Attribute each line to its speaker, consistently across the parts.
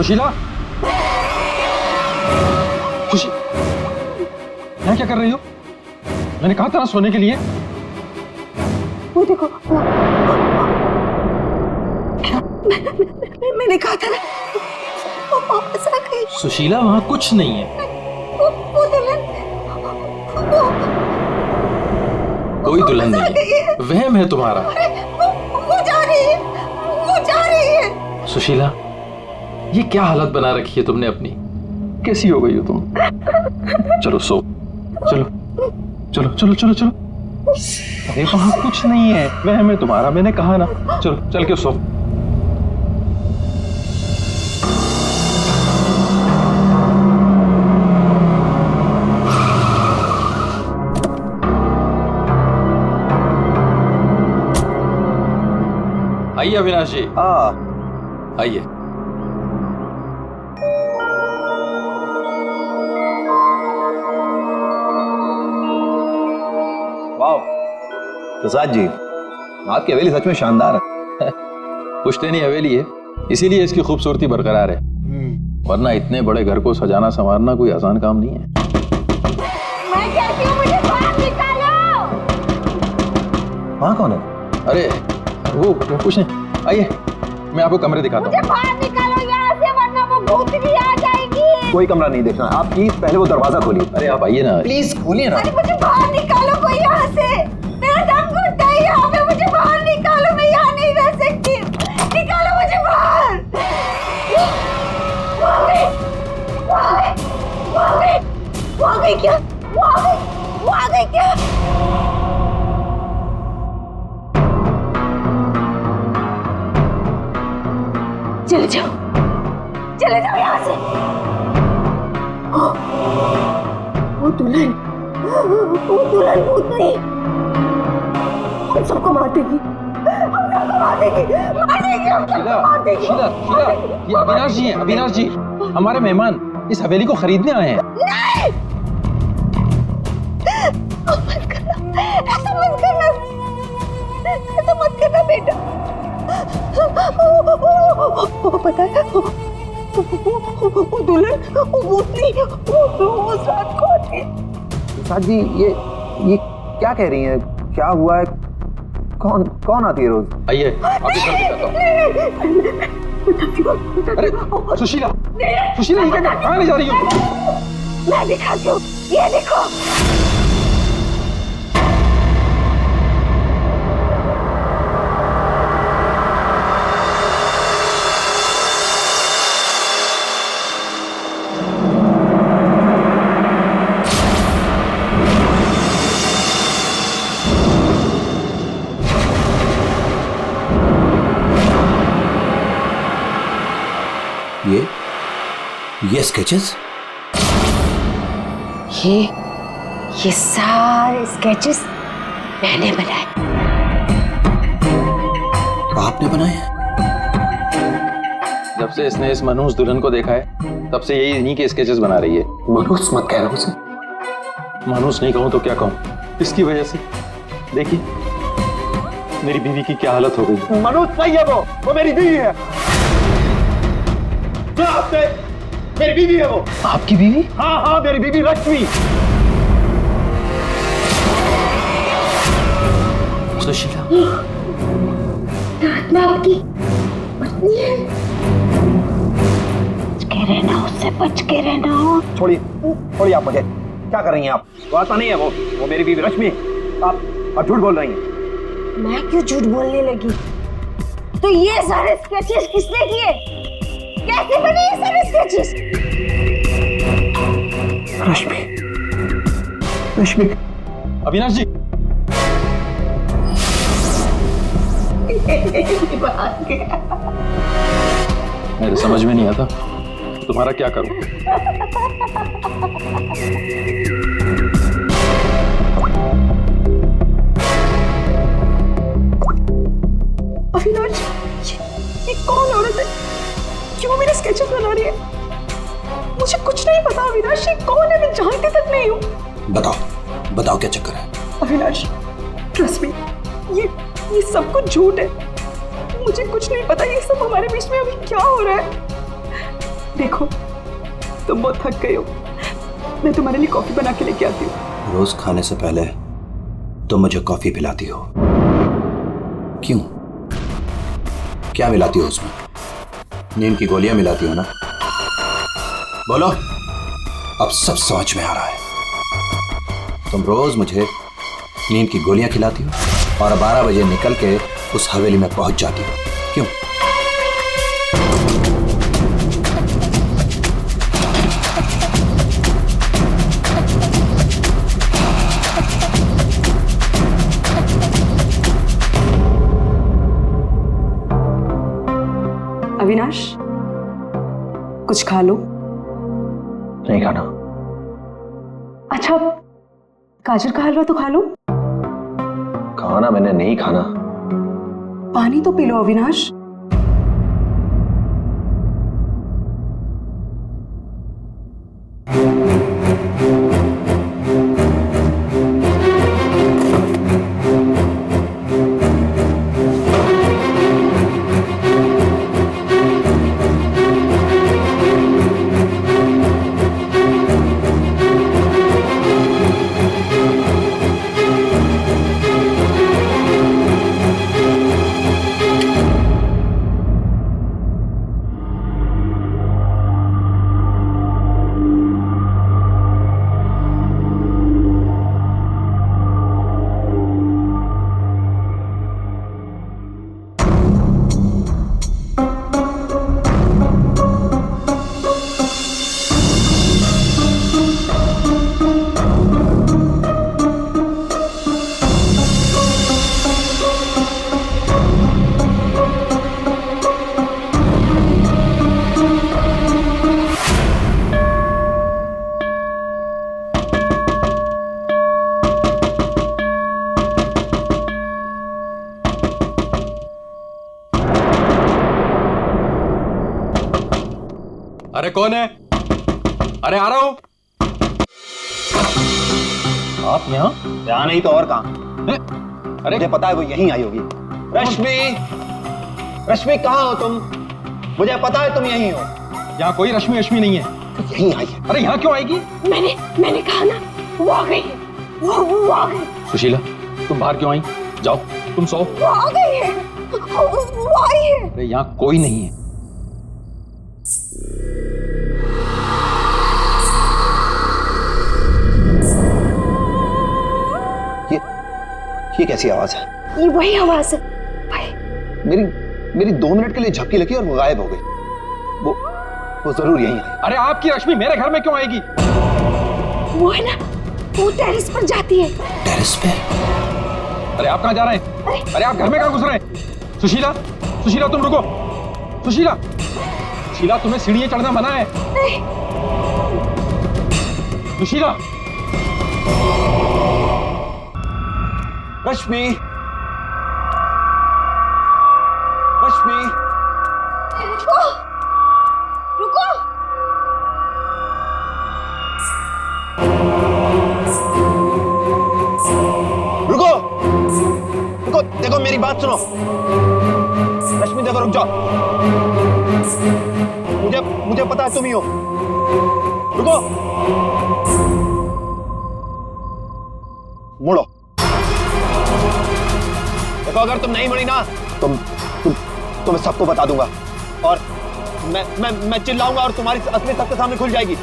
Speaker 1: सुशीला, यहाँ क्या कर रही हो? मैंने कहा था ना सोने के लिए।
Speaker 2: वो देखो, क्या? मैंने कहा था ना, वो वापस आ गई।
Speaker 1: सुशीला, वहाँ कुछ नहीं है।
Speaker 2: वो दुल्हन,
Speaker 1: कोई दुल्हन नहीं है, वहम है तुम्हारा।
Speaker 2: वो जा रही है, वो जा रही है।
Speaker 1: सुशीला, ये क्या हालत बना रखी है तुमने अपनी? कैसी हो गई हो तुम? चलो सो, चलो चलो चलो चलो चलो। अरे वहां कुछ नहीं है, वहम है तुम्हारा, मैंने कहा ना। चलो चल के सो। आइए अविनाश जी, आइए।
Speaker 3: वाह प्रसाद जी, आपकी हवेली सच में शानदार है।
Speaker 1: पुश्तैनी हवेली है, इसीलिए इसकी खूबसूरती बरकरार है, वरना इतने बड़े घर को सजाना संवारना कोई आसान काम नहीं है।
Speaker 2: मैं कहती हूँ मुझे बाहर निकालो।
Speaker 3: वहाँ कौन है?
Speaker 1: अरे वो कुछ नहीं, आइए मैं आपको कमरे दिखाता
Speaker 2: मुझे
Speaker 1: हूँ।
Speaker 2: बाहर निकालो यहाँ से, वरना वो भूतनी आ जाएगी।
Speaker 3: कोई कमरा नहीं देखना, आप प्लीज पहले वो दरवाजा खोलिए।
Speaker 1: अरे आप आइए ना,
Speaker 3: प्लीज खोलिए ना।
Speaker 2: अरे मुझे बाहर निकालो कोई यहाँ से, मेरा दम घुटता है यहाँ पे, मुझे बाहर निकालो, मैं यहाँ नहीं रह सकती। निकालो मुझे बाहर। वो आ गई, वो आ गई, वो आ गई, वो आ गई क्या? वो आ गई, वो आ गई क्या? चले जाओ, चले जाओ यहाँ से। वो दुल्हन भूतनी हम सबको मार देगी, हम सबको मार देगी, मार देगी, हम सबको मार देगी।
Speaker 1: शीला, शीला, ये अविनाश जी हैं, अविनाश जी, हमारे मेहमान इस हवेली को खरीदने आए हैं।
Speaker 2: नहीं, मत करना, ऐसा मत करना, ऐसा मत करना बेटा। पता है वो दुल्हन, वो भूतनी, वो रात को आती है।
Speaker 3: प्रसाद जी, ये क्या कह रही हैं? क्या हुआ है? कौन आती है रोज?
Speaker 1: आइए आपको घर दिखाता हूँ। अरे सुशीला, सुशीला ये क्या, कहाँ ले जा रही हो?
Speaker 2: मैं दिखाती हूँ, ये देखो।
Speaker 3: ये स्केचेस?
Speaker 2: ये सारे स्केचेस मैंने बनाए।
Speaker 3: आपने बनाए?
Speaker 1: जब से इसने इस मनहूस दुल्हन को देखा है, तब से यही इन्हीं के स्केचेस बना रही है।
Speaker 3: मनहूस मत कह रहे हो उसे।
Speaker 1: मनहूस नहीं कहूँ तो क्या कहूँ, इसकी वजह से देखिए मेरी बीवी की क्या हालत हो गई।
Speaker 3: मनहूस नहीं है वो मेरी बीवी है। मेरी बीवी है वो।
Speaker 1: आपकी बीवी?
Speaker 3: हाँ, मेरी बीवी लक्ष्मी।
Speaker 1: सुशीला,
Speaker 2: आत्मा आपकी पत्नी है। बच के रहना, उससे बच के रहना।
Speaker 3: छोड़िए आप मुझे। क्या कर रही हैं आप? वो आत्मा नहीं है वो मेरी बीवी लक्ष्मी। आप झूठ बोल रही हैं।
Speaker 2: मैं क्यों झूठ बोलने लगी? तो ये सारे स्केचेस किसने किए? कैसे बने ये सारे स्केचेस?
Speaker 3: रश्मि।
Speaker 1: अविनाश जी, मेरे समझ में नहीं आता तुम्हारा क्या करूं।
Speaker 2: अविनाश, ये कौन औरत है? क्यों मेरे स्केचेस बना रही है? मुझे कुछ नहीं पता अविनाश, ये कौन है? मैं जानती तक नहीं हूँ।
Speaker 3: बताओ क्या चक्कर है?
Speaker 2: अविनाश, ट्रस्ट मी, ये सब कुछ झूठ है। मुझे कुछ नहीं पता ये सब हमारे बीच में अभी क्या हो रहा है। देखो तुम बहुत थक गए हो, मैं तुम्हारे लिए कॉफी बना के लेके आती हूँ।
Speaker 4: रोज खाने से पहले तुम मुझे कॉफी पिलाती हो, क्यों? क्या मिलाती हो उसमें? नींद की गोलियां मिलाती हो ना? बोलो, अब सब समझ में आ रहा है। तुम रोज मुझे नींद की गोलियां खिलाती हो और 12 बजे निकल के उस हवेली में पहुंच जाती हो, क्यों?
Speaker 2: अविनाश, कुछ खा लो।
Speaker 1: नहीं खाना।
Speaker 2: अच्छा, गाजर का हलवा तो खा लो।
Speaker 1: खाना मैंने नहीं खाना।
Speaker 2: पानी तो पी लो अविनाश।
Speaker 1: अरे कौन है? अरे आ रहा हूं। आप
Speaker 3: यहाँ नहीं तो और कहाँ?
Speaker 1: अरे
Speaker 3: मुझे पता है वो यहीं आई होगी। रश्मि, रश्मि कहाँ हो तुम? मुझे पता है तुम यहीं हो।
Speaker 1: यहाँ कोई रश्मि रश्मि नहीं है।
Speaker 3: यहीं आई है।
Speaker 1: अरे यहाँ क्यों आएगी?
Speaker 2: मैंने कहा ना, वो आ गई है। वो आ गई।
Speaker 1: सुशीला, तुम बाहर क्यों आई? जाओ, तुम सो।
Speaker 2: वो आ गई है। वो आई है।
Speaker 1: अरे यहाँ कोई नहीं है।
Speaker 3: ये कैसी आवाज है?
Speaker 2: ये वही आवाज है भाई।
Speaker 3: मेरी 2 मिनट के लिए झपकी लगी और वो गायब हो गई। वो जरूर यहीं है।
Speaker 1: अरे आपकी रश्मि मेरे घर में क्यों आएगी?
Speaker 2: वो है ना, वो टेरेस पर जाती है।
Speaker 4: टेरेस पे?
Speaker 1: अरे आप कहाँ जा रहे हैं? अरे आप घर में कहाँ घुस रहे हैं? सुशीला, सुशीला तुम रुको। सुशीला, सुशीला तुम्हें सीढ़ियां चढ़ना मना है।
Speaker 2: नहीं।
Speaker 1: सुशीला।
Speaker 3: रश्मि, रश्मि,
Speaker 2: रुको, रुको।
Speaker 3: रुको, रुको, देखो मेरी बात सुनो। रश्मि देखो, रुक जाओ। मुझे पता है तुम ही हो। रुको, मुड़ो। देखो अगर तुम नहीं मुड़ी ना, तुम्हें सबको बता दूंगा और मैं चिल्लाऊंगा और तुम्हारी असली सबके सामने खुल जाएगी।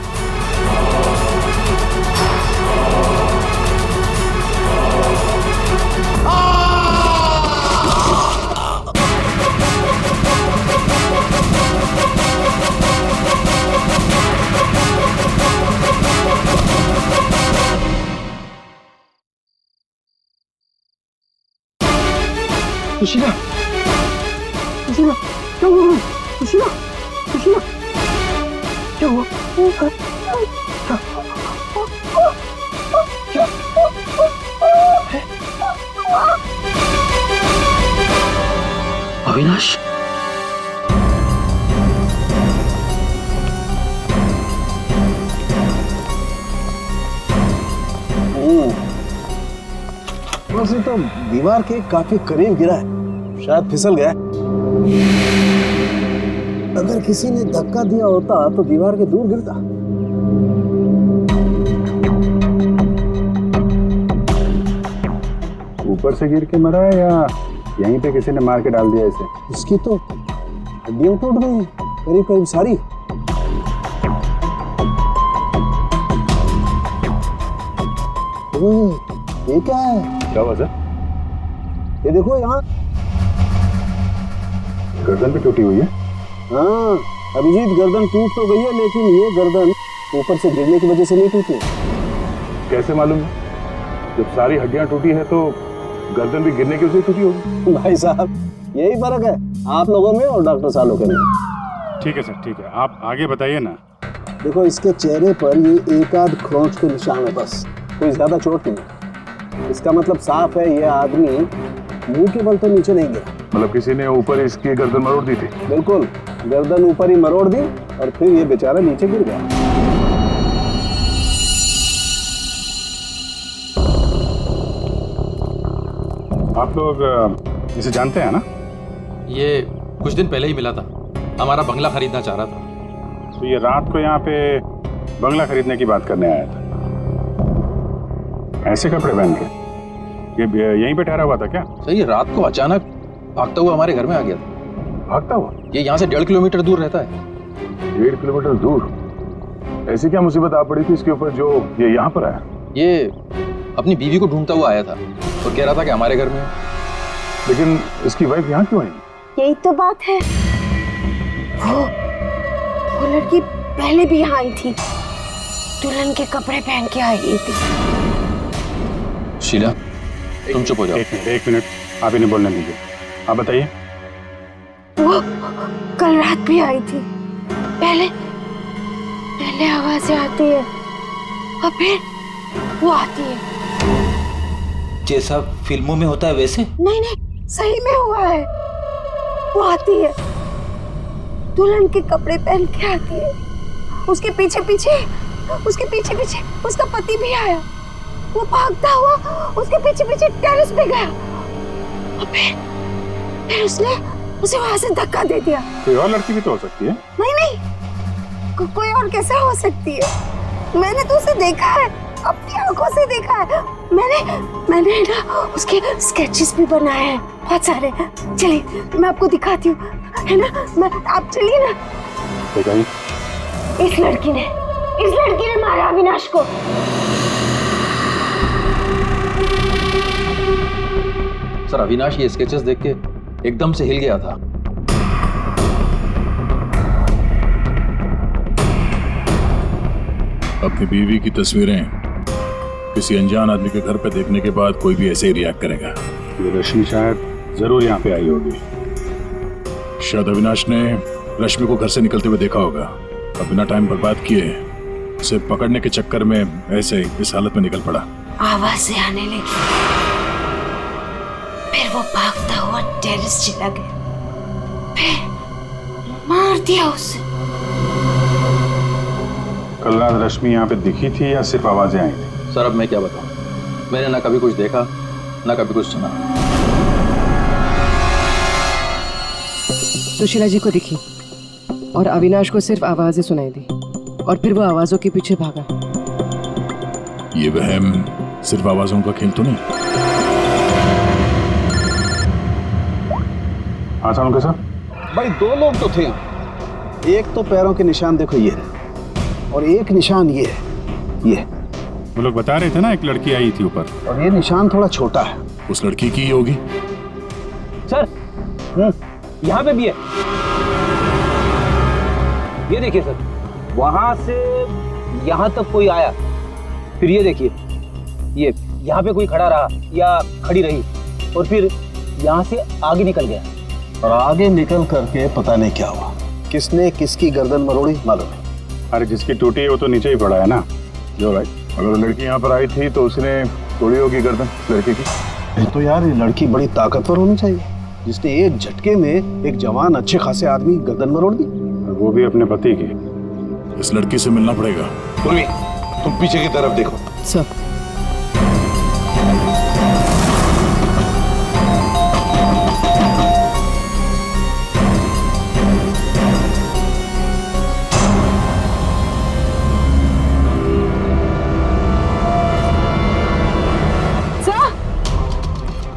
Speaker 1: सुशीला,
Speaker 2: सुशीला, क्या हुआ? सुशीला, सुशीला, क्या हुआ?
Speaker 1: अविनाश,
Speaker 5: वैसे तो दीवार के काफी करीब गिरा है, शायद फिसल गया। अगर किसी ने धक्का दिया होता तो दीवार के दूर गिरता।
Speaker 6: ऊपर से गिर के मरा है या यहीं पे किसी ने मार के डाल दिया इसे?
Speaker 5: इसकी तो हड्डियां टूट गई हैं, करीब करीब सारी। ओए, ये क्या है?
Speaker 6: क्या हुआ सर?
Speaker 5: ये देखो यहाँ।
Speaker 6: गर्दन भी टूटी हुई है।
Speaker 5: हाँ अभिजीत, गर्दन टूट तो गई है लेकिन ये गर्दन ऊपर से गिरने की वजह से नहीं टूटी।
Speaker 6: कैसे मालूम? जब सारी हड्डियां टूटी है तो गर्दन भी गिरने की वजह से टूटी होगी।
Speaker 5: भाई साहब यही फर्क है आप लोगों में और डॉक्टर सालों के में।
Speaker 6: ठीक है सर, ठीक है, आप आगे बताइए ना।
Speaker 5: देखो इसके चेहरे पर ये एक आध खरोंच के निशान है, बस कोई ज्यादा चोट नहीं। इसका मतलब साफ है ये आदमी मुंह के बल तो नीचे नहीं गिरा।
Speaker 6: मतलब किसी ने ऊपर इसकी गर्दन मरोड़ दी थी?
Speaker 5: बिल्कुल, गर्दन ऊपर ही मरोड़ दी और फिर ये बेचारा नीचे गिर गया।
Speaker 6: आप लोग इसे जानते हैं ना?
Speaker 1: ये कुछ दिन पहले ही मिला था, हमारा बंगला खरीदना चाह रहा था।
Speaker 6: तो ये रात को यहाँ पे बंगला खरीदने की बात करने आया था। ऐसे कपड़े पहन के ये यहीं पे ठहरा हुआ था क्या?
Speaker 1: सही है, रात को अचानक भागता हुआ हमारे घर में आ गया था।
Speaker 6: भागता हुआ?
Speaker 1: ये यहाँ से 1.5 किलोमीटर दूर रहता है।
Speaker 6: 1.5 किलोमीटर दूर? ऐसी क्या मुसीबत आ पड़ी थी इसके ऊपर जो ये यहाँ पर आया?
Speaker 1: ये अपनी बीवी को ढूंढता हुआ आया था और कह रहा था कि हमारे घर में है।
Speaker 6: लेकिन इसकी वाइफ यहाँ क्यों आई?
Speaker 2: यही तो बात है, वो लड़की पहले भी यहाँ आई थी, दुल्हन के कपड़े पहन के आई थी।
Speaker 1: शीला तुम चुप हो जाओ।
Speaker 6: एक मिनट, आप इन्हें बोलने दीजिए। आप बताइए।
Speaker 2: वो कल रात भी आई थी, पहले आवाजें आती है और फिर वो आती है।
Speaker 7: जैसा फिल्मों में होता है वैसे?
Speaker 2: नहीं, सही में हुआ है। वो आती है, दुल्हन के कपड़े पहन के आती है, उसके पीछे पीछे उसका पति भी आया। वो भागता हुआ उसके पीछे पीछे टेरेस पे गया और फिर उसने उसे वहां से धक्का दे दिया।
Speaker 6: कोई और लड़की भी तो हो सकती है।
Speaker 2: नहीं, कोई और कैसे हो सकती है? मैंने तो उसे देखा है, अपनी आंखों से देखा है। मैंने ना उसके स्केचेस भी बनाए हैं बहुत सारे। चलिए मैं आपको दिखाती हूँ, है ना? आप चलिए ना।
Speaker 6: बताइए।
Speaker 2: इस लड़की ने मारा अविनाश को।
Speaker 1: सर अविनाश ये स्केचेस देख के एकदम से हिल गया था।
Speaker 8: अपनी बीवी की तस्वीरें किसी अनजान आदमी के घर पे देखने के बाद कोई भी ऐसे ही रिएक्ट करेगा।
Speaker 6: ये रश्मि शायद जरूर यहाँ पे आई होगी।
Speaker 8: शायद अविनाश ने रश्मि को घर से निकलते हुए देखा होगा और बिना टाइम बर्बाद किए उसे पकड़ने के चक्कर में ऐसे इस हालत में निकल पड़ा।
Speaker 2: आवाजें आने लगी, फिर वो भागता हुआ टेरेस चला गया, फिर मार दिया उसे।
Speaker 6: कल रात रश्मि यहाँ पे दिखी थी या सिर्फ आवाजें आई थी?
Speaker 1: सर अब मैं क्या बताऊं, मैंने ना कभी कुछ देखा ना कभी कुछ सुना।
Speaker 9: सुशीला जी को दिखी और अविनाश को सिर्फ आवाजें सुनाई दी और फिर वो आवाजों के पीछे भागा।
Speaker 8: ये वहम सिर्फ आवाजों का खेल तो नहीं?
Speaker 6: हाँ सानुका साहब।
Speaker 5: भाई 2 लोग तो थे यहाँ। एक तो पैरों के निशान देखो ये है और एक निशान ये है, ये।
Speaker 6: वो लोग बता रहे थे ना एक लड़की आई थी ऊपर,
Speaker 5: और ये निशान थोड़ा छोटा है।
Speaker 8: उस लड़की की ही होगी।
Speaker 3: सर यहाँ पे भी है, ये देखिए सर, वहां से यहाँ तक कोई आया, फिर ये देखिए, ये यहाँ पे कोई खड़ा रहा या खड़ी रही और फिर यहाँ से आगे निकल गया।
Speaker 5: और आगे निकल करके पता नहीं क्या हुआ, किसने किसकी गर्दन मरोड़ी मालूम नहीं।
Speaker 6: अरे जिसकी टूटी है वो तो नीचे ही पड़ा है ना। जो भाई, अगर लड़की यहाँ पर आई थी तो उसने तोड़ी होगी गर्दन लड़की की।
Speaker 5: तो यार ये लड़की बड़ी ताकतवर होनी चाहिए जिसने एक झटके में एक जवान अच्छे खासे आदमी गर्दन मरोड़ दी।
Speaker 6: वो भी अपने पति की।
Speaker 8: इस लड़की से मिलना पड़ेगा।
Speaker 4: उर्मी, तुम पीछे की तरफ देखो।
Speaker 9: सर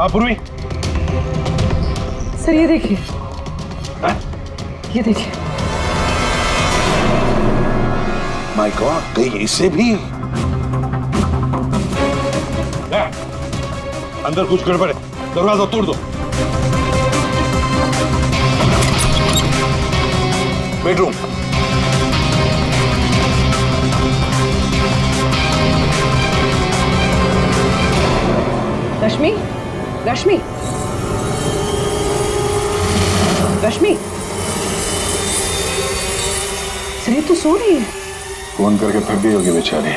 Speaker 6: हाँ पूर्वी।
Speaker 9: सर ये देखिए, ये देखिए।
Speaker 6: माय गॉड, कहीं इससे भी अंदर कुछ गड़बड़ है, दरवाजा तोड़ दो। बेडरूम।
Speaker 9: रश्मि, रश्मि, रश्मि, सर ये तो सो रही है।
Speaker 6: फोन करके थक गई होगी बेचारी।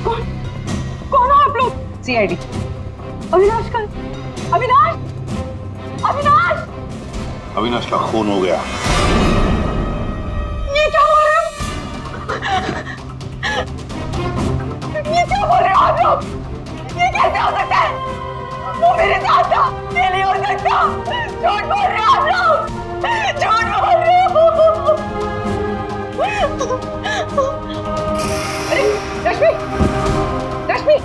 Speaker 2: कौन हो आप लोग?
Speaker 9: सीआईडी।
Speaker 2: अविनाश का, अविनाश, अविनाश,
Speaker 6: अविनाश का खून हो गया।
Speaker 2: ये क्या बोल रहे हो? ये क्या बोल रहे हो आप लोग? ये कैसे हो सकता है? वो मेरे साथ था, ये नहीं हो सकता। झूठ बोल रहे हो आप लोग, झूठ बोल रहे हो।
Speaker 9: अरे रश्मि, रश्मि,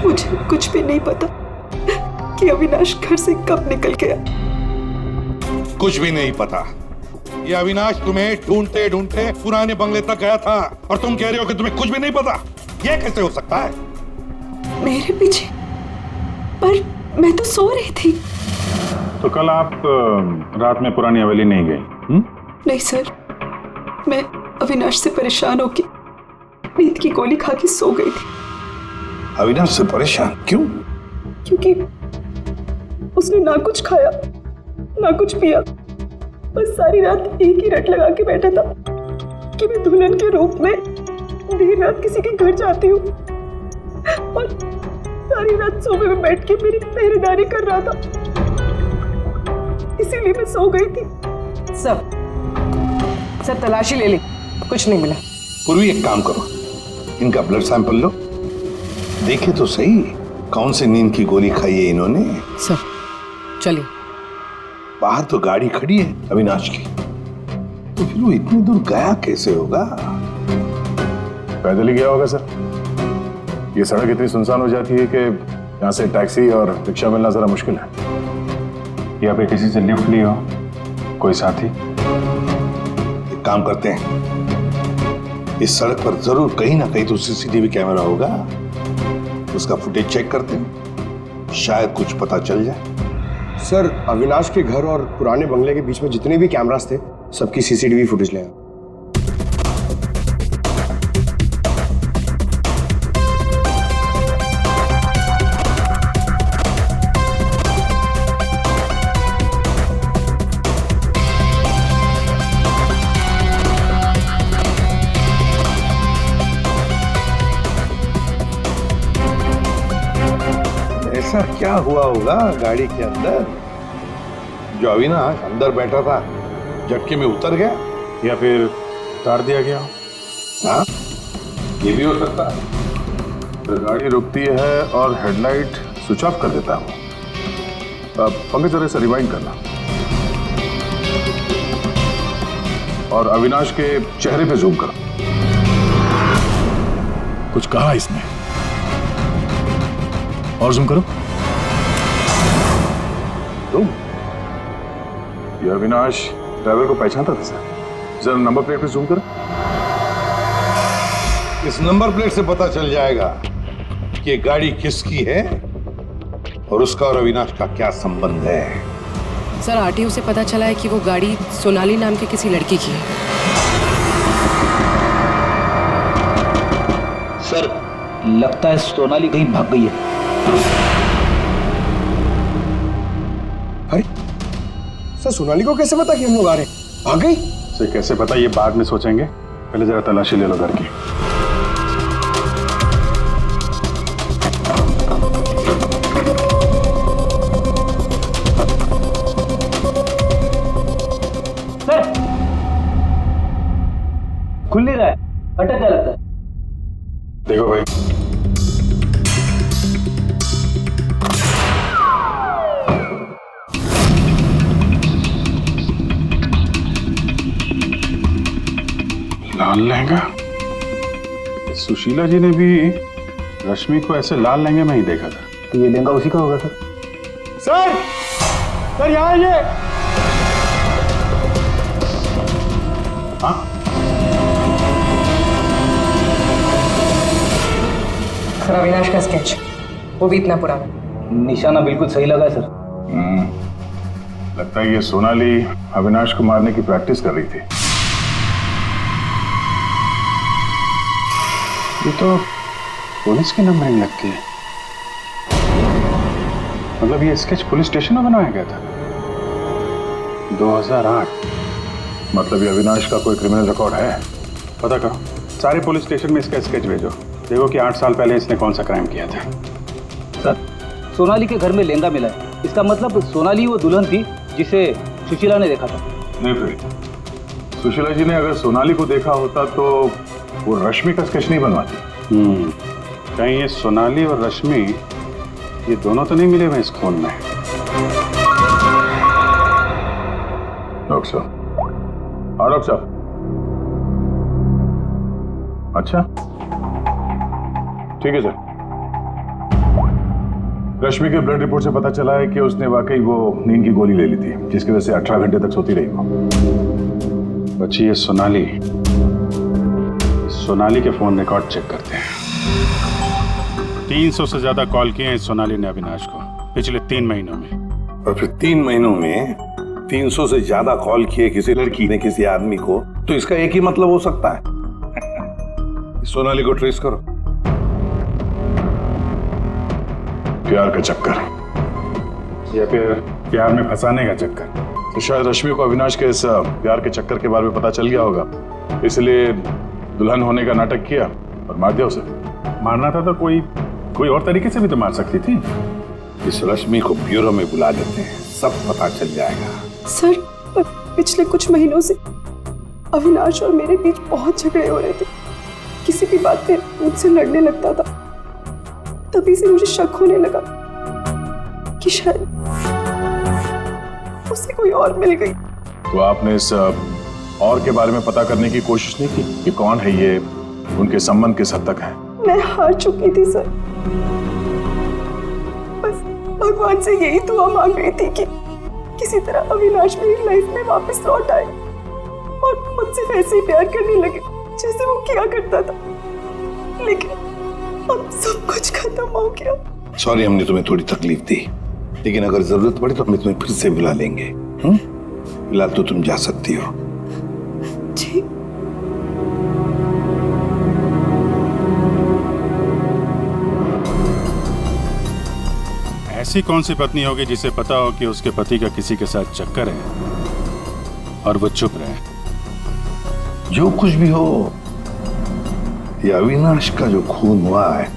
Speaker 2: मुझे कुछ भी नहीं पता कि अविनाश घर से कब निकल गया।
Speaker 6: कुछ भी नहीं पता। ये अविनाश तुम्हें ढूंढते ढूंढते पुराने बंगले तक गया था और तुम कह रहे हो कि तुम्हें कुछ भी नहीं पता। ये कैसे हो सकता है?
Speaker 2: मेरे पीछे? पर मैं तो सो रही थी।
Speaker 6: तो कल आप रात में पुरानी हवेली नहीं गई?
Speaker 2: नहीं सर, मैं अविनाश से परेशान होकर नींद की गोली खा के सो गई थी।
Speaker 6: अविनाश से परेशान क्यों?
Speaker 2: क्योंकि उसने ना कुछ खाया ना कुछ पिया, बस सारी रात एक ही रट लगा के बैठा था कि मैं दुल्हन के रूप में देर रात किसी के घर जाती हूँ, और सारी रात सोफे में बैठ के मेरी पहरेदारी कर रहा था। इसीलिए मैं सो गई थी।
Speaker 9: सब तलाशी ले ली, कुछ नहीं मिला।
Speaker 6: पूर्वी एक काम करो, इनका ब्लड सैंपल लो, देखे तो सही कौन सी नींद की गोली खाई है इन्होंने।
Speaker 9: सर चलिए।
Speaker 6: बाहर तो गाड़ी खड़ी है अविनाश की, तो फिर वो इतनी दूर गया कैसे होगा?
Speaker 8: पैदल ही गया होगा सर। ये सड़क इतनी सुनसान हो जाती है कि यहाँ से टैक्सी और रिक्शा मिलना जरा मुश्किल है। या फिर किसी से लिफ्ट ली हो, कोई साथी।
Speaker 6: एक काम करते हैं, इस सड़क पर जरूर कहीं ना कहीं तो सीसीटीवी कैमरा होगा, उसका फुटेज चेक करते हैं, शायद कुछ पता चल जाए।
Speaker 5: सर, अविनाश के घर और पुराने बंगले के बीच में जितने भी कैमरास थे सबकी सीसीटीवी फुटेज ले आए।
Speaker 6: ऐसा क्या हुआ होगा गाड़ी के अंदर जो अविनाश अंदर बैठा था झटके में उतर गया,
Speaker 8: या फिर उतार दिया गया।
Speaker 6: हाँ, ये भी हो सकता है।
Speaker 8: तो गाड़ी रुकती है और हेडलाइट स्विच ऑफ कर देता हूँ। पंकज जरा से रिवाइंड करना और अविनाश के चेहरे पे जूम करो। कुछ कहा इसने? और जूम करो। ये अविनाश ड्राइवर को पहचानता था सर। जरा नंबर प्लेट पे जूम करो।
Speaker 6: इस नंबर प्लेट से पता चल जाएगा कि ये गाड़ी किसकी है और उसका और अविनाश का क्या संबंध है।
Speaker 9: सर आरटीओ से पता चला है कि वो गाड़ी सोनाली नाम के किसी लड़की की है।
Speaker 3: सर लगता है सोनाली कहीं भाग गई है।
Speaker 5: अरे सर, सोनाली को कैसे पता कि हम लोग आ रहे हैं? भाग गई?
Speaker 8: सर कैसे पता, ये बाद में सोचेंगे, पहले जरा तलाशी ले लो घर की।
Speaker 3: सर खुल नहीं रहा है, अटक गया लगता है।
Speaker 8: देखो भाई, लाल लहंगा? सुशीला जी ने भी रश्मि को ऐसे लाल लहंगे में ही देखा था।
Speaker 3: तो ये लहंगा उसी का होगा सर।
Speaker 8: सर, सर यहाँ आइए। हाँ,
Speaker 9: सर अविनाश का स्केच, वो भी इतना पुराना।
Speaker 3: निशाना बिल्कुल सही लगा है सर।
Speaker 8: लगता है ये सोनाली अविनाश को मारने की प्रैक्टिस कर रही थी। ये तो पुलिस की नंबरिंग लगती है। मतलब ये स्केच पुलिस स्टेशन में बनाया गया था 2008। मतलब ये अविनाश का कोई क्रिमिनल रिकॉर्ड है? पता करो, सारे पुलिस स्टेशन में इसका स्केच भेजो, देखो कि 8 साल पहले इसने कौन सा क्राइम किया था।
Speaker 3: सर, सोनाली के घर में लहंगा मिला है, इसका मतलब सोनाली वो दुल्हन थी जिसे सुशीला ने देखा था। नहीं फिर
Speaker 8: सुशीला जी ने अगर सोनाली को देखा होता तो वो रश्मि का स्केच नहीं बनवाती। कहीं ये सोनाली और रश्मि ये दोनों तो नहीं मिले हुए इस खून में? डॉक्टर साहब। हाँ डॉक्टर साहब। अच्छा ठीक है सर। रश्मि के ब्लड रिपोर्ट से पता चला है कि उसने वाकई वो नींद की गोली ले ली थी, जिसकी वजह से 18 घंटे तक सोती रही वो। बच्ची ये सोनाली के फोन रिकॉर्ड चेक करते हैं। 300 से ज्यादा कॉल किए हैं सोनाली ने अविनाश को पिछले 3 महीनों में।
Speaker 6: और फिर 3 महीनों में 300 से ज्यादा कॉल किए किसी लड़की ने किसी आदमी को, तो इसका एक ही मतलब हो सकता है। सोनाली को ट्रेस करो।
Speaker 8: प्यार का चक्कर या फिर प्यार में फंसाने का चक्कर। तो शायद रश्मि को अविनाश के इस प्यार के चक्कर के बारे में पता चल गया होगा, इसलिए दुल्हन होने का नाटक किया और मार दिया उसे। मारना था तो कोई और तरीके से भी तो मार सकती थी।
Speaker 6: इस रश्मि को ब्यूरो में बुला देते हैं, सब पता चल जाएगा।
Speaker 2: सर, पिछले कुछ महीनों से अविनाश और मेरे बीच बहुत झगड़े हो रहे थे। किसी भी बात पे मुझसे लड़ने लगता था। तभी से मुझे शक होने लगा कि शायद उसे कोई और मिल गई।
Speaker 8: तो आपने इस और के बारे में पता करने की कोशिश नहीं की कि कौन है ये, उनके संबंध किस हद तक है?
Speaker 2: मैं हार चुकी थी सर। बस भगवान से यही दुआ मांग रही थी कि किसी तरह अविनाश मेरी लाइफ में वापस लौट आए और मुझसे वैसे ही प्यार करने लगे जैसे वो किया करता था। लेकिन अब सब कुछ खत्म हो गया।
Speaker 6: सॉरी हमने तुम्हें थोड़ी तकलीफ दी, लेकिन अगर जरूरत पड़ी तो हम तुम्हें फिर से बुला लेंगे। फिलहाल तो तुम जा सकती हो।
Speaker 2: जी।
Speaker 8: ऐसी कौन सी पत्नी होगी जिसे पता हो कि उसके पति का किसी के साथ चक्कर है और वो चुप रहे?
Speaker 6: जो कुछ भी हो, ये अविनाश का जो खून हुआ है,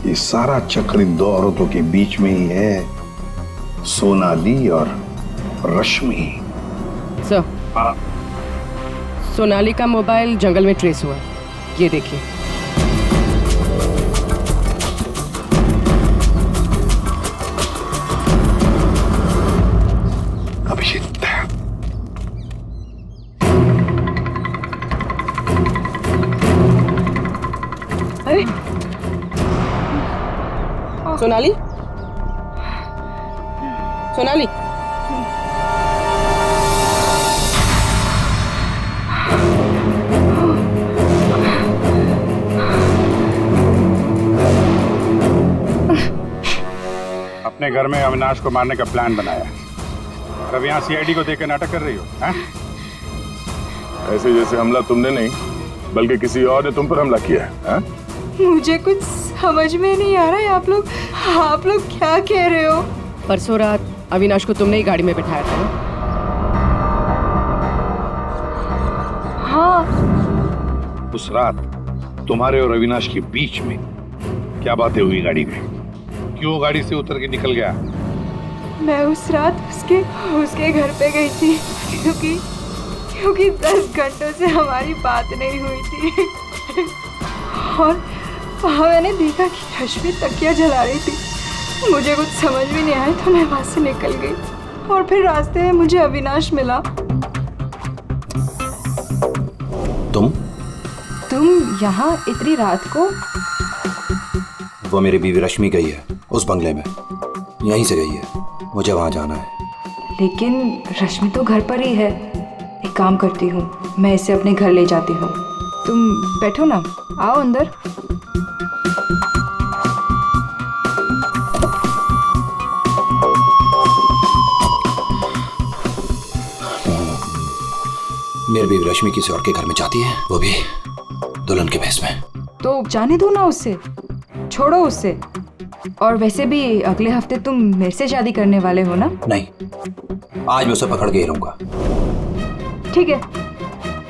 Speaker 6: ये सारा चक्कर इन 2 औरतों के बीच में ही है, सोनाली और रश्मि।
Speaker 9: सर, सोनाली का मोबाइल जंगल में ट्रेस हुआ, ये देखिए।
Speaker 6: अभिषेक,
Speaker 9: अरे सोनाली, सोनाली,
Speaker 8: अपने घर में अविनाश को मारने का प्लान बनाया, अब यहाँ सीआईडी को देकर नाटक कर रही हो? ऐसे जैसे हमला तुमने नहीं बल्कि किसी और ने तुम पर हमला किया है।
Speaker 2: मुझे कुछ समझ में नहीं आ रहा है। आप लोग क्या कह रहे हो?
Speaker 9: परसों रात अविनाश को तुमने ही गाड़ी में बिठाया था ना?
Speaker 2: हाँ।
Speaker 6: उस रात तुम्हारे और अविनाश के बीच में क्या बातें हुई गाड़ी में? क्यों गाड़ी से उतर के निकल गया?
Speaker 2: मैं उस रात उसके घर पे गई थी क्योंकि 10 घंटों से हमारी बात नहीं हुई थी और वहाँ मैंने देखा कि रश्मि तकिया जला रही थी। मुझे कुछ समझ भी नहीं आया तो मैं वहाँ से निकल गई और फिर रास्ते में मुझे अविनाश मिला।
Speaker 4: तुम
Speaker 10: यहाँ इतनी रात को?
Speaker 4: वो मेरी बीवी रश्मि गई है उस बंगले में, यहीं से गई है, मुझे वहां जाना है।
Speaker 10: लेकिन रश्मि तो घर पर ही है। एक काम करती हूँ, मैं इसे अपने घर ले जाती हूँ। तुम बैठो ना, आओ अंदर।
Speaker 4: मेरी बीवी रश्मि किसी और के घर में जाती है, वो भी दुल्हन के भेष में।
Speaker 10: तो जाने दो ना उसे, छोड़ो उसे। और वैसे भी अगले हफ्ते तुम मेरे से शादी करने वाले हो ना?
Speaker 4: नहीं, आज मैं उसे पकड़ के ही रहूंगा।
Speaker 10: ठीक है,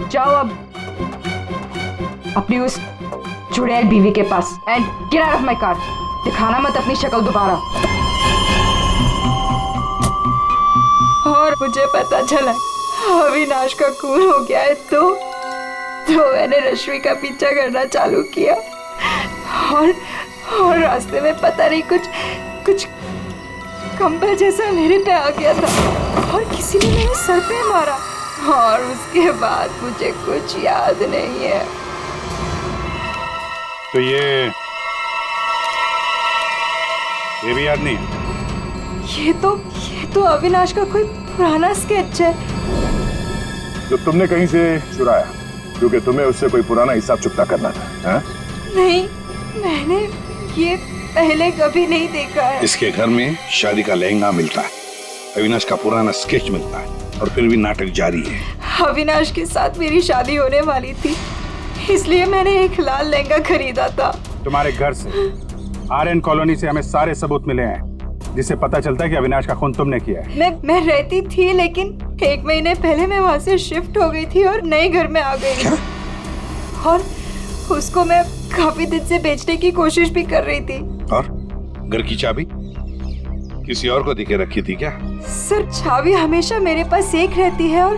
Speaker 10: जाओ अब अपनी उस चुड़ैल बीवी के पास and get out of my car. दिखाना मत अपनी शक्ल दोबारा। और मुझे पता चला अविनाश का खून हो गया है तो मैंने रश्मि का पीछा करना चालू किया और रास्ते में पता नहीं कुछ कंबल जैसा मेरे पे आ गया था और किसी ने मेरे सर पे मारा और उसके बाद मुझे कुछ याद नहीं है।
Speaker 8: तो ये भी याद नहीं है?
Speaker 10: ये तो अविनाश का कोई पुराना स्केच है
Speaker 8: जो तुमने कहीं से चुराया, क्योंकि तुम्हें उससे कोई पुराना हिसाब चुकता करना था, हा?
Speaker 10: नहीं, मैंने ये पहले कभी नहीं देखा है।
Speaker 6: इसके घर में शादी का लहंगा मिलता है, अविनाश का पुराना स्केच मिलता है और फिर भी नाटक जारी है।
Speaker 10: अविनाश के साथ मेरी शादी होने वाली थी, इसलिए मैंने एक लाल लहंगा खरीदा था।
Speaker 8: तुम्हारे घर से आर्यन कॉलोनी से हमें सारे सबूत मिले हैं जिससे पता चलता है कि अविनाश का खून तुमने किया है। मैं
Speaker 10: रहती थी, लेकिन 1 महीने पहले मैं वहाँ से शिफ्ट हो गई थी और नए घर में आ गई। और उसको मैं काफी दिन से बेचने की कोशिश भी कर रही थी।
Speaker 6: और घर की चाबी किसी और को दिखे रखी थी क्या?
Speaker 10: सर, चाबी हमेशा मेरे पास एक रहती है और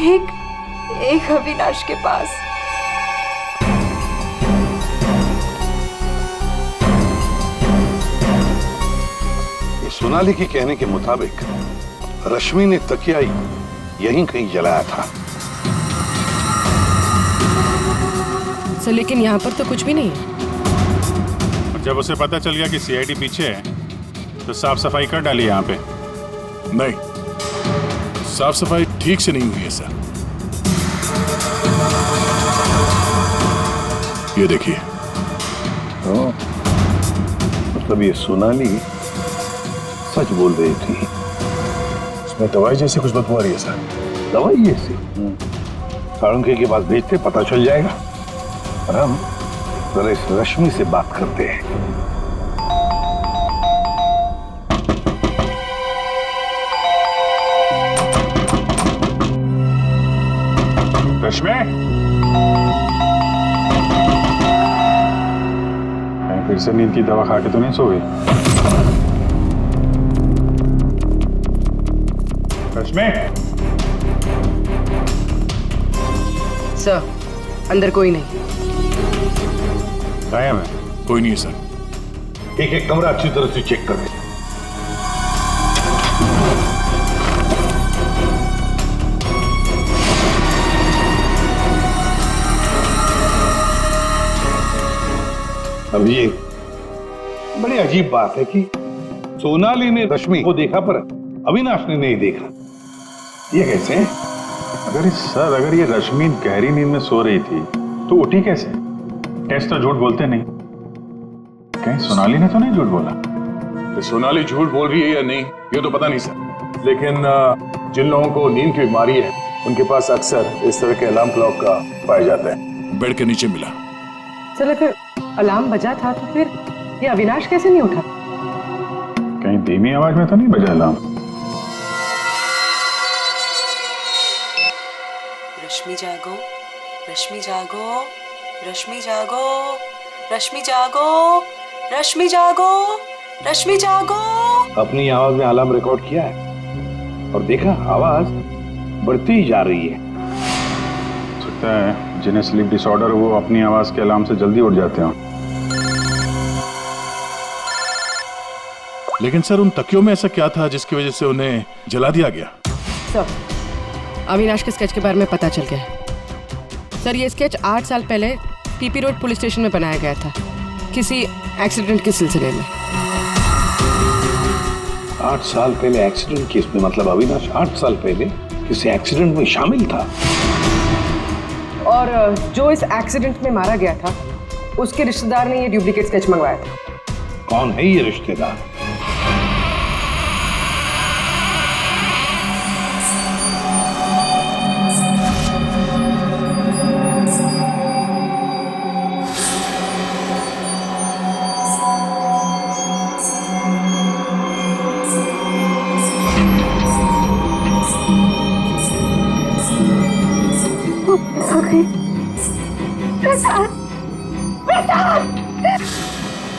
Speaker 10: एक अविनाश के पास।
Speaker 6: सोनाली के कहने के मुताबिक रश्मि ने तकिया यहीं कहीं जलाया था।
Speaker 9: सर, लेकिन यहाँ पर तो कुछ भी नहीं है।
Speaker 8: जब उसे पता चल गया कि सीआईडी पीछे है तो साफ सफाई कर डाली यहाँ पे।
Speaker 11: नहीं, साफ सफाई ठीक से नहीं हुई है सर। ये देखिए।
Speaker 6: मतलब ये सोनाली सच बोल रही थी।
Speaker 8: इसमें दवाई जैसी कुछ बदबू आ रही है सर।
Speaker 6: दवाई जैसी? साळुंखे के पास भेजते, पता चल जाएगा। और हम जरा इस रश्मि से बात करते हैं।
Speaker 8: रश्मि, फिर से नींद की दवा खा के तो नहीं सो गई? रश्मि?
Speaker 9: सर, अंदर कोई नहीं।
Speaker 8: गायब है?
Speaker 11: कोई नहीं है सर।
Speaker 6: एक कमरा अच्छी तरह से चेक कर ले। अब ये बड़ी अजीब बात है कि सोनाली ने रश्मि को देखा पर अविनाश ने नहीं देखा। ये कैसे?
Speaker 8: अगर ये रश्मि गहरी नींद में सो रही थी तो उठी कैसे? टेस्ट तो झूठ बोलते नहीं। कहीं सोनाली ने तो नहीं झूठ बोला?
Speaker 11: कि सोनाली झूठ बोल रही है या नहीं ये तो पता नहीं सर, लेकिन जिन लोगों को नींद की बीमारी है उनके पास अक्सर इस तरह के अलार्म क्लॉक का पाया जाता है। बेड के नीचे मिला।
Speaker 9: सर, अगर अलार्म बजा था तो फिर ये अविनाश कैसे नहीं उठा?
Speaker 8: कहीं धीमी आवाज में तो नहीं बजा अलार्म?
Speaker 12: रश्मि जागो, रश्मि जागो, रश्मि जागो, रश्मि जागो, रश्मि जागो, रश्मि जागो।
Speaker 6: अपनी आवाज में अलार्म रिकॉर्ड किया है और देखा आवाज बढ़ती ही जा रही है।
Speaker 8: सकता है जिन्हें स्लीप डिसऑर्डर वो अपनी आवाज के अलार्म से जल्दी उठ जाते हैं।
Speaker 11: लेकिन सर, उन तकियों में ऐसा क्या था जिसकी वजह से उन्हें जला दिया गया?
Speaker 9: सर, अविनाश के स्केच के बारे में पता चल गया है। सर, ये स्केच 8 साल पहले पीपी रोड पुलिस स्टेशन में बनाया गया था किसी एक्सीडेंट के सिलसिले में।
Speaker 6: 8 साल पहले एक्सीडेंट केस में, मतलब अविनाश 8 साल पहले किसी एक्सीडेंट में शामिल था।
Speaker 9: और जो इस एक्सीडेंट में मारा गया था उसके रिश्तेदार ने ये डुप्लीकेट स्केच मंगवाया था।
Speaker 6: कौन है ये रिश्तेदार?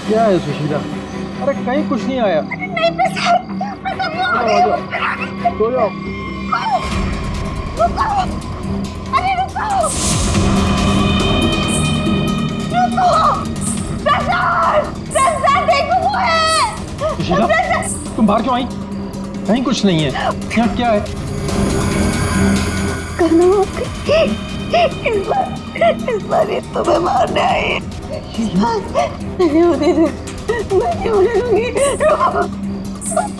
Speaker 1: क्या है सुशीला? अरे कहीं कुछ नहीं आया।
Speaker 2: नहीं प्रसाद,
Speaker 1: सो जाओ।
Speaker 2: रुको, अरे रुको, प्रसाद, प्रसाद देखो वो है।
Speaker 1: सुशीला, तुम बाहर क्यों आई? कहीं कुछ नहीं है। यहाँ क्या है?
Speaker 2: इस बार ये तुम्हें मारने आई है। नहीं होने दूंगी।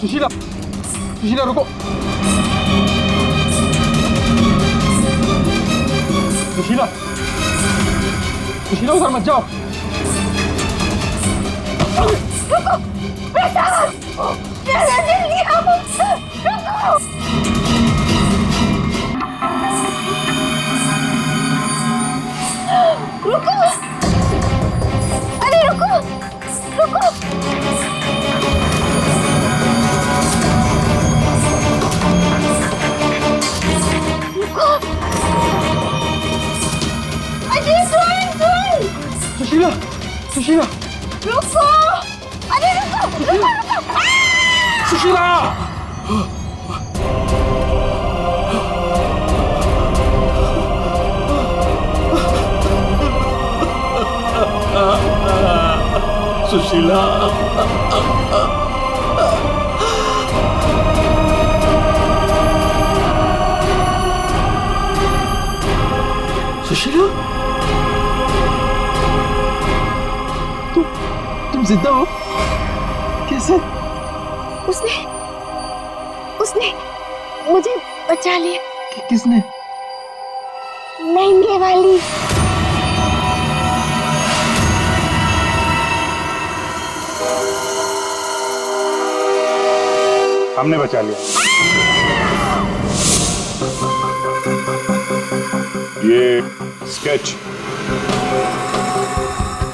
Speaker 1: सुशीला, सुशीला रुको। सुशीला, सुशीला उधर मत जाओ।
Speaker 2: रुको, प्रसाद, जल्दी आओ, रुको। रुको, अरे रुको, रुको। रुको, अरे सुन।
Speaker 1: सुशीला, सुशीला,
Speaker 2: रुको, अरे रुको, रुको।
Speaker 1: सुशीला।
Speaker 6: सुशीला,
Speaker 1: सुशीला, तुम जिंदा हो? कैसे?
Speaker 2: उसने मुझे बचा लिया।
Speaker 1: किसने?
Speaker 2: लहंगे वाली।
Speaker 11: हमने बचा लिया। ये स्केच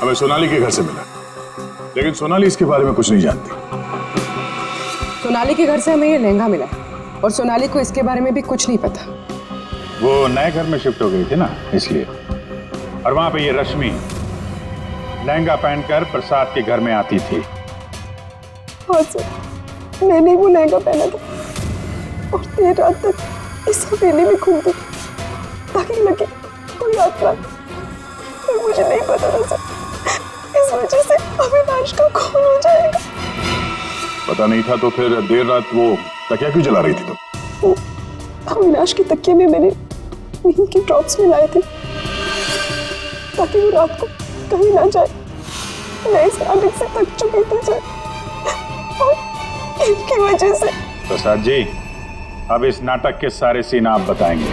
Speaker 11: हमें सोनाली के घर से मिला, लेकिन सोनाली इसके बारे में कुछ नहीं जानती।
Speaker 9: सोनाली के घर से हमें ये लहंगा मिला और सोनाली को इसके बारे में भी कुछ नहीं पता।
Speaker 11: वो नए घर में शिफ्ट हो गई थी ना, इसलिए। और वहां पे ये रश्मि लहंगा पहनकर प्रसाद के घर में आती थी।
Speaker 2: हाँ सर, मैंने वो लहंगा पहना था और देर रात तक इस हवेली में घूमती ताकि लगे कोई आत्मा, पर मुझे नहीं पता था सर, इस वजह से अविनाश का खून हो जाएगा।
Speaker 11: पता नहीं था तो फिर देर रात वो तकिया क्यों जला रही थी तुम?
Speaker 2: वो अविनाश के तकिए में मैंने नींद की ड्रॉप्स मिलाए थे ताकि वो रात को कहीं ना जाए। मैं इस आदत से थक चुकी थी सर, और इनकी वजह से।
Speaker 11: प्रसाद जी, अब इस नाटक के सारे सीन आप बताएंगे।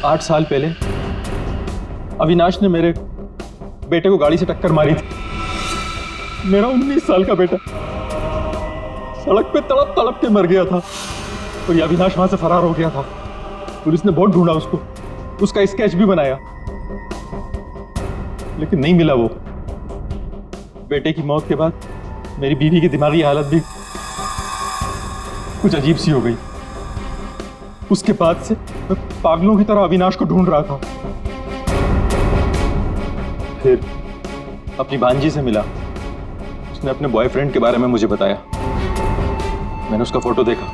Speaker 1: 8 साल पहले अविनाश ने मेरे बेटे को गाड़ी से टक्कर मारी थी। मेरा 19 साल का बेटा सड़क पे तड़प तड़प के मर गया था और ये अविनाश वहां से फरार हो गया था। पुलिस ने बहुत ढूंढा उसको, उसका स्केच भी बनाया, लेकिन नहीं मिला। वो बेटे की मौत के बाद मेरी बीवी की दिमागी हालत भी कुछ अजीब सी हो गई। उसके बाद से मैं पागलों की तरह अविनाश को ढूंढ रहा था। फिर अपनी भांजी से मिला, उसने अपने बॉयफ्रेंड के बारे में मुझे बताया। मैंने उसका फोटो देखा,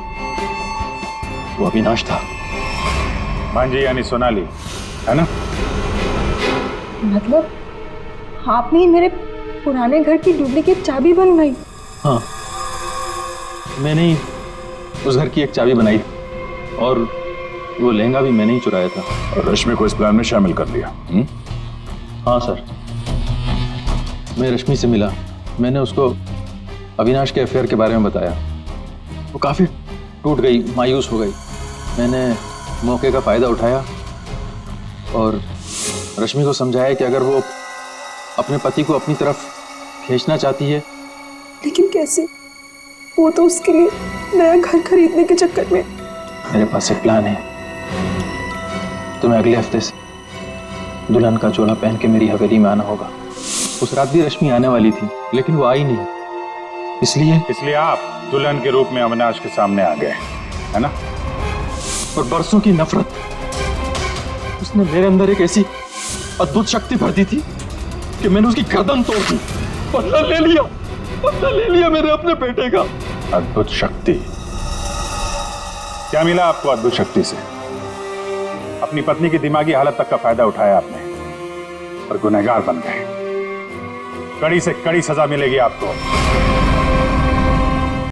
Speaker 1: वो अविनाश था।
Speaker 11: भांजी यानी सोनाली, है ना?
Speaker 10: मतलब आपने ही मेरे पुराने घर की डुप्लीकेट चाबी बनवाई?
Speaker 1: हाँ, मैंने ही उस घर की एक चाबी बनाई और वो लहंगा भी मैंने ही चुराया था।
Speaker 11: और रश्मि को इस प्लान में शामिल कर दिया।
Speaker 1: हाँ सर, मैं रश्मि से मिला। मैंने उसको अविनाश के अफेयर के बारे में बताया। वो काफ़ी टूट गई, मायूस हो गई। मैंने मौके का फ़ायदा उठाया और रश्मि को समझाया कि अगर वो अपने पति को अपनी तरफ खींचना चाहती है।
Speaker 10: लेकिन कैसे? वो तो उसके लिए नया घर खरीदने के चक्कर में।
Speaker 1: मेरे पास एक प्लान है। तुम्हें अगले हफ्ते से दुल्हन का जोड़ा पहन के मेरी हवेली में आना होगा। उस रात भी रश्मि आने वाली थी, लेकिन वो आई नहीं।
Speaker 11: इसलिए आप दुल्हन के रूप में अविनाश के सामने आ गए, है ना?
Speaker 1: और बरसों की नफरत, उसने मेरे अंदर एक ऐसी अद्भुत शक्ति भर दी थी कि मैंने उसकी गर्दन तोड़ दी। बदला ले लिया मेरे अपने बेटे का।
Speaker 11: अद्भुत शक्ति? क्या मिला आपको अद्भुत शक्ति से? अपनी पत्नी की दिमागी हालत तक का फायदा उठाया आपने और गुनहगार बन गए। कड़ी से कड़ी सजा मिलेगी आपको।